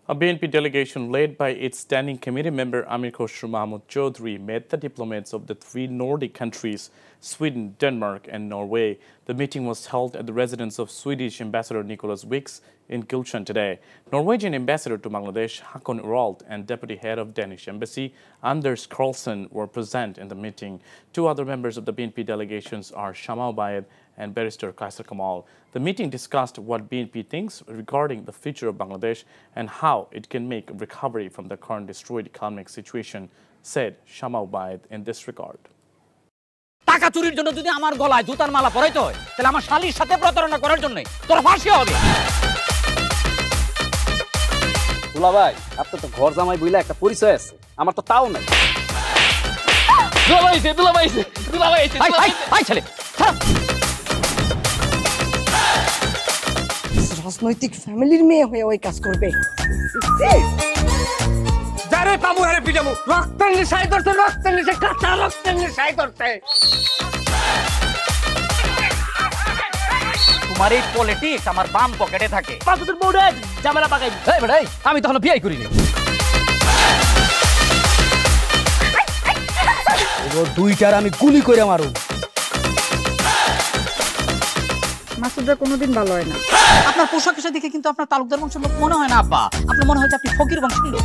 A BNP delegation led by its standing committee member Amir Khosrow Mahmood Choudhury met the diplomats of the three Nordic countries, Sweden, Denmark and Norway. The meeting was held at the residence of Swedish Ambassador Nicholas Wicks in Gulshan today. Norwegian Ambassador to Bangladesh Hakon Uralt and Deputy Head of Danish Embassy Anders Karlsen were present in the meeting. Two other members of the BNP delegations are Shama Ubaid and Barrister Kaisar Kamal. The meeting discussed what BNP thinks regarding the future of Bangladesh and how it can make a recovery from the current destroyed economic situation, said Shama Ubaid in this regard. টাকা চুরির জন্য যদি আমার গলায় জুতার মালা পরাইতে হয় তাহলে আমার শালীর সাথে প্রতারণা করার জন্য তোর ফাঁসি হবে। দুলা ভাই, আপনার তো ঘর জামাই বইলা একটা পরিচয় আছে, আমার তো তাও নাই। দুলা ভাই ভাই ছেলে রাজনৈতিক ফ্যামিলির মেয়ে হয়ে ওই কাজ করবে। যারে পাবো আরে পিটাবো, রক্তের নেশায় ধরতে, রক্তের নেশায়, কাঁচা রক্তের নেশায় ধরতে। তোমার এই পলিটিক্স আমার বাম পকেটে থাকে। পাকুদের বউরে ঝামেলা পাকাই। এই বেটাই, আমি তখন বিয়ে করিনি। এবার দুইটার আমি গুলি করে মারু। মাসুদরা কোনোদিন ভালো হয় না। আপনার পোশাক আশাক দেখে কিন্তু আপনার তালুকদার বংশের লোক মনে হয় না আব্বা, আপনার মনে হয় যে আপনি ফকির বংশের লোক।